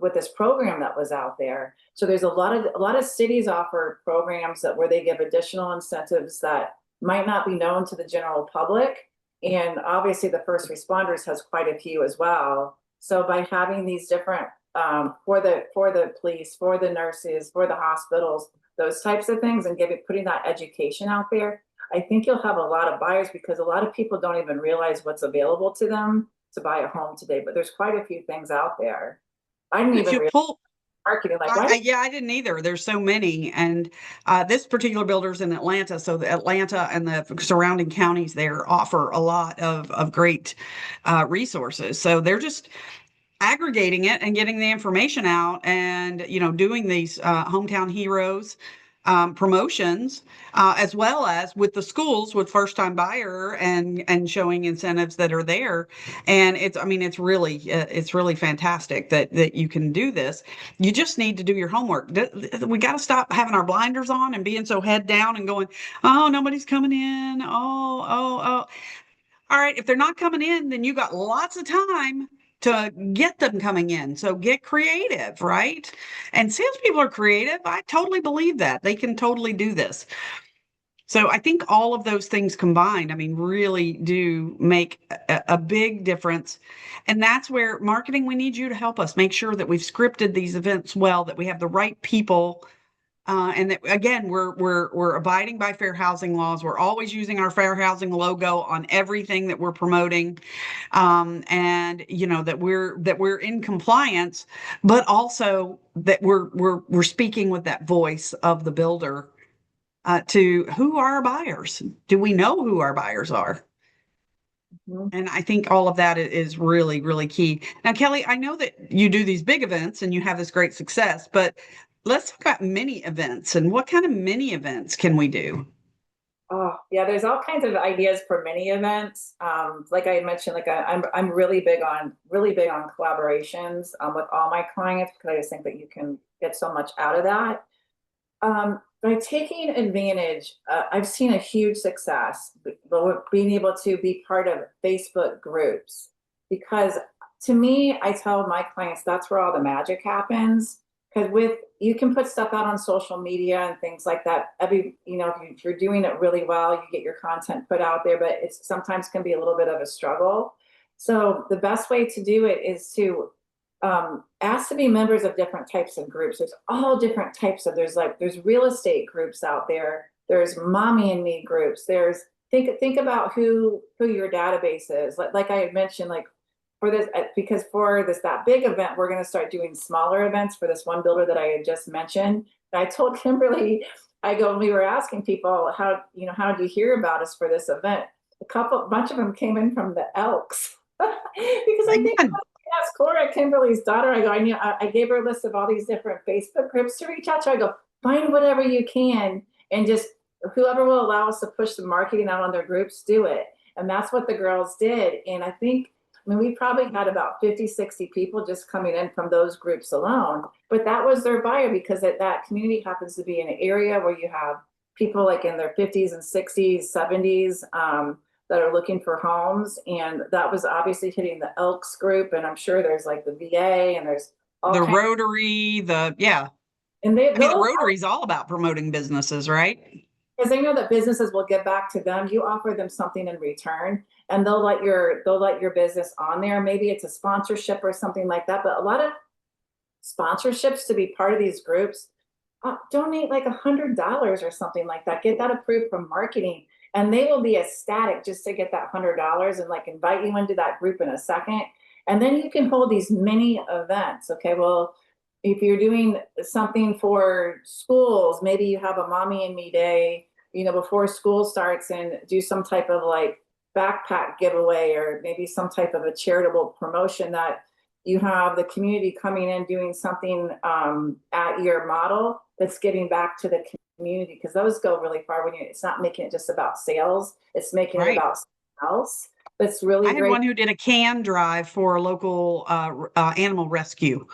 with this program that was out there. So there's a lot of cities offer programs that where they give additional incentives that might not be known to the general public. And obviously the first responders has quite a few as well. So by having these different for the police, for the nurses, for the hospitals, those types of things, and putting that education out there, I think you'll have a lot of buyers because a lot of people don't even realize what's available to them to buy a home today. But there's quite a few things out there. I didn't If even you realize pull marketing. Like, why? yeah, I didn't either. There's so many. And this particular builder's in Atlanta. So the Atlanta and the surrounding counties there offer a lot of great resources. So they're just aggregating it and getting the information out and, doing these hometown heroes promotions, as well as with the schools with first time buyer and showing incentives that are there. And it's really fantastic that you can do this. You just need to do your homework. We got to stop having our blinders on and being so head down and going, oh, nobody's coming in. Oh. All right, if they're not coming in, then you got lots of time to get them coming in. So get creative, right? And salespeople are creative. I totally believe that. They can totally do this. So I think all of those things combined, really do make a big difference. And that's where marketing, we need you to help us make sure that we've scripted these events well, that we have the right people, and that, again, we're abiding by fair housing laws. We're always using our fair housing logo on everything that we're promoting, and that we're in compliance, but also that we're speaking with that voice of the builder, to who are our buyers? Do we know who our buyers are? Mhm. And I think all of that is really, really key. Now, Kelly, I know that you do these big events and you have this great success, but let's talk about mini events and what kind of mini events can we do? Oh, yeah, there's all kinds of ideas for mini events. Like I had mentioned, like I'm really big on collaborations with all my clients because I just think that you can get so much out of that. By taking advantage, I've seen a huge success being able to be part of Facebook groups because to me, I tell my clients that's where all the magic happens. Because you can put stuff out on social media and things like that. If you're doing it really well, you get your content put out there, but it's sometimes can be a little bit of a struggle. So the best way to do it is to ask to be members of different types of groups. There's all different types of there's real estate groups out there. There's mommy and me groups. There's think about who your database is. Like I had mentioned, like for this because for that big event, we're going to start doing smaller events for this one builder that I had just mentioned. And I told Kimberly, we were asking people how did you hear about us for this event? Bunch of them came in from the Elks because I think Again, asked Cora, Kimberly's daughter, I gave her a list of all these different Facebook groups to reach out to. I go, find whatever you can and just whoever will allow us to push the marketing out on their groups, do it. And that's what the girls did. And we probably had about 50, 60 people just coming in from those groups alone. But that was their buyer because that community happens to be in an area where you have people like in their 50s and 60s, 70s. that are looking for homes. And that was obviously hitting the Elks group. And I'm sure there's like the VA and there's all The kinds. Rotary, yeah. And they, I mean, the those, Rotary is all about promoting businesses, right? because they know that businesses will give back to them. You offer them something in return, and they'll let your business on there. Maybe it's a sponsorship or something like that. But a lot of sponsorships to be part of these groups, donate like $100 or something like that. Get that approved from marketing, and they will be ecstatic just to get that $100 and like invite you into that group in a second. And then you can hold these mini events. Okay, well, if you're doing something for schools, maybe you have a mommy and me day, before school starts, and do some type of like backpack giveaway, or maybe some type of a charitable promotion that you have the community coming in doing something at your model that's giving back to the community, because those go really far when it's not making it just about sales, it's making it Right. about something else. That's really I had great. one who did a can drive for a local animal rescue.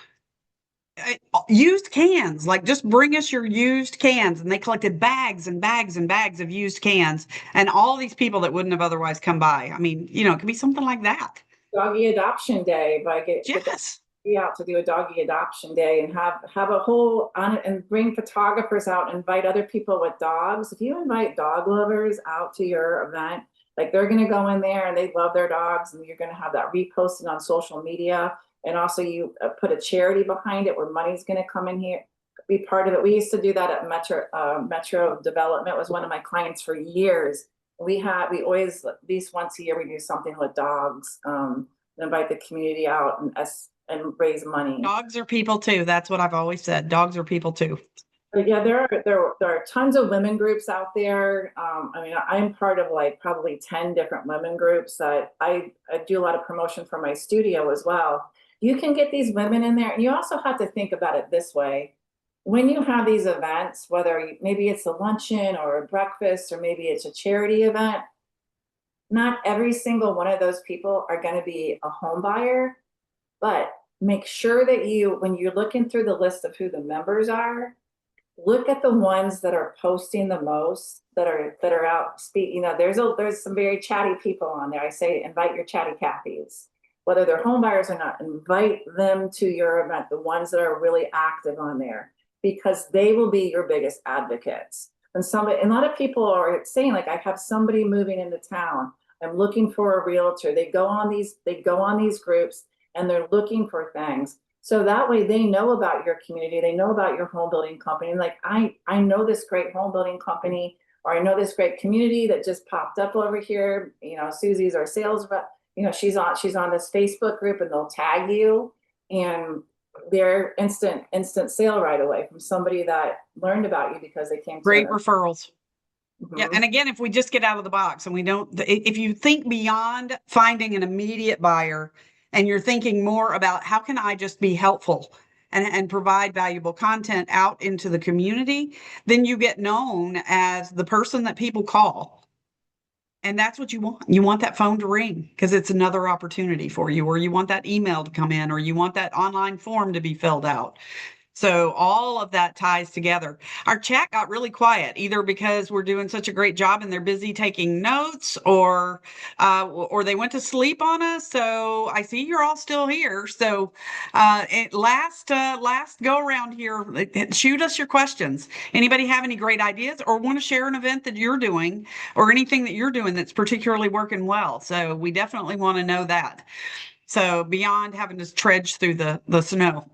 Used cans, like just bring us your used cans. And they collected bags and bags and bags of used cans. And all these people that wouldn't have otherwise come by. I mean, it could be something like that. Doggy adoption day, by get the Yes. out to do a doggy adoption day, and have a whole on it, and bring photographers out, invite other people with dogs. If you invite dog lovers out to your event, like they're going to go in there and they love their dogs, and you're going to have that reposted on social media. And also you put a charity behind it where money's going to come in here, be part of it. We used to do that at Metro Development, was one of my clients for years. We always, at least once a year, we do something with dogs, invite the community out and raise money. Dogs are people too. That's what I've always said. Dogs are people too. But yeah, there are tons of women groups out there. I mean, I'm part of like probably 10 different women groups that I do a lot of promotion for my studio as well. You can get these women in there, and you also have to think about it this way. When you have these events, maybe it's a luncheon or a breakfast, or maybe it's a charity event, not every single one of those people are going to be a home buyer, but make sure that when you're looking through the list of who the members are, look at the ones that are posting the most, that are out speak. There's some very chatty people on there. I say invite your chatty Cathys, whether they're home buyers or not. Invite them to your event, the ones that are really active on there, because they will be your biggest advocates. And a lot of people are saying, like, I have somebody moving into town, I'm looking for a realtor. They go on these groups, and they're looking for things. So that way they know about your community. They know about your home building company. Like, I know this great home building company, or I know this great community that just popped up over here. Susie's our sales rep. She's on this Facebook group, and they'll tag you, and they're instant sale right away from somebody that learned about you because they came to Great referrals. Yeah. Mhm. And again, if we just get out of the box and if you think beyond finding an immediate buyer, and you're thinking more about how can I just be helpful and provide valuable content out into the community, then you get known as the person that people call. And that's what you want. You want that phone to ring because it's another opportunity for you, or you want that email to come in, or you want that online form to be filled out. So all of that ties together. Our chat got really quiet, either because we're doing such a great job and they're busy taking notes, or they went to sleep on us. So I see you're all still here. So last go around here, shoot us your questions. Anybody have any great ideas or want to share an event that you're doing, or anything that you're doing that's particularly working well? So we definitely want to know that. So beyond having to trudge through the snow.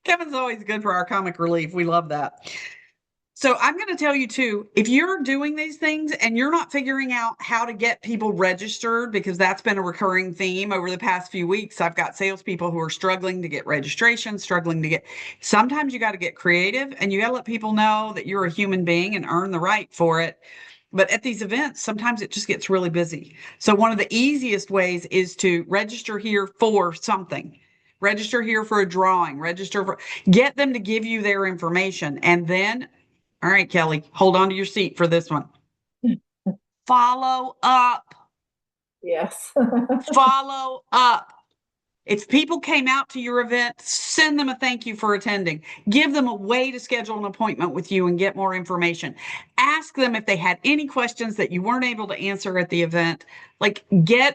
Kevin's always good for our comic relief. We love that. So I'm going to tell you too, if you're doing these things and you're not figuring out how to get people registered, because that's been a recurring theme over the past few weeks. I've got salespeople who are struggling to get registration, sometimes you got to get creative, and you got to let people know that you're a human being and earn the right for it. But at these events, sometimes it just gets really busy. So one of the easiest ways is to register here for something. Register here for a drawing, get them to give you their information. And then, all right, Kelly, hold on to your seat for this one. Follow up. Yes. Follow up. If people came out to your event, send them a thank you for attending. Give them a way to schedule an appointment with you and get more information. Ask them if they had any questions that you weren't able to answer at the event. Like,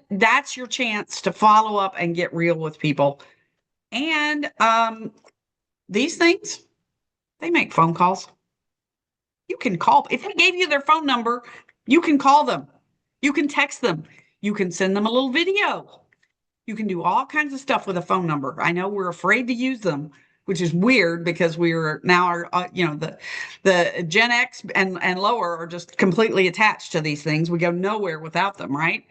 that's your chance to follow up and get real with people. And these things, they make phone calls. You can call. If they gave you their phone number, you can call them. You can text them. You can send them a little video. You can do all kinds of stuff with a phone number. I know we're afraid to use them, which is weird because we're now are the Gen X and lower are just completely attached to these things. We go nowhere without them, right?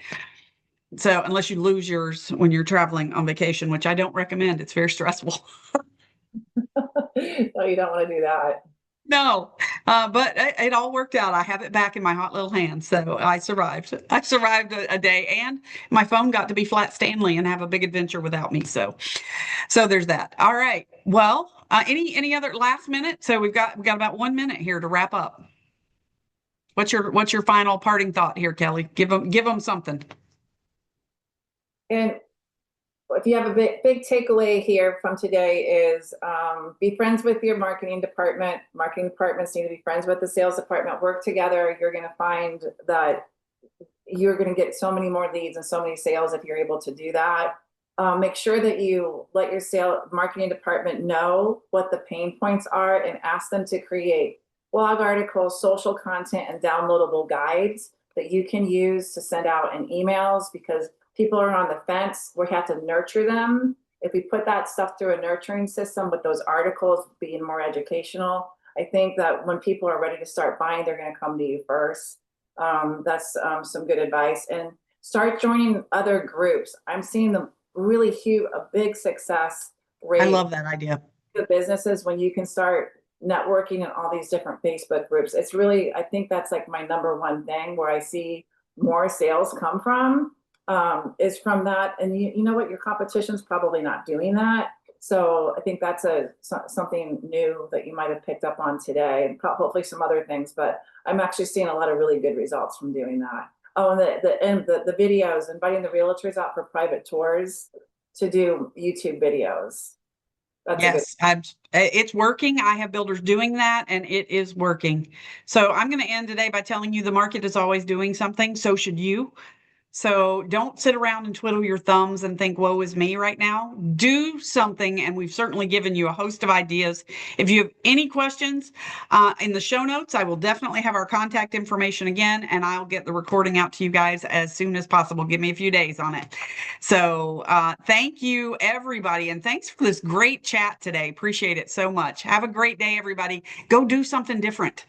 So unless you lose yours when you're traveling on vacation, which I don't recommend, it's very stressful. No, you don't want to do that. No, but it all worked out. I have it back in my hot little hands, so I survived. I survived a day, and my phone got to be flat Stanley and have a big adventure without me. So there's that. All right. Well, any other last minute? So we got about 1 minute here to wrap up. What's your final parting thought here, Kelly? Give them something. And if you have a big takeaway here from today is be friends with your marketing department. Marketing departments need to be friends with the sales department. Work together. You're going to find that you're going to get so many more leads and so many sales if you're able to do that. Make sure that you let your marketing department know what the pain points are and ask them to create blog articles, social content, and downloadable guides that you can use to send out in emails, because people are on the fence. We have to nurture them. If we put that stuff through a nurturing system with those articles being more educational, I think that when people are ready to start buying, they're going to come to you first. That's some good advice. And start joining other groups. I'm seeing a big success rate. I love that idea. The businesses when you can start networking in all these different Facebook groups. It's really, I think that's like my number one thing where I see more sales come from. Is from that. And you know what, your competition's probably not doing that. So I think that's something new that you might have picked up on today, and hopefully some other things, but I'm actually seeing a lot of really good results from doing that. Oh, and the videos, inviting the realtors out for private tours to do YouTube videos. Yes, it's working. I have builders doing that, and it is working. So I'm going to end today by telling you the market is always doing something. So should you. So don't sit around and twiddle your thumbs and think, woe is me right now. Do something. And we've certainly given you a host of ideas. If you have any questions in the show notes, I will definitely have our contact information again, and I'll get the recording out to you guys as soon as possible. Give me a few days on it. So thank you, everybody. And thanks for this great chat today. Appreciate it so much. Have a great day, everybody. Go do something different.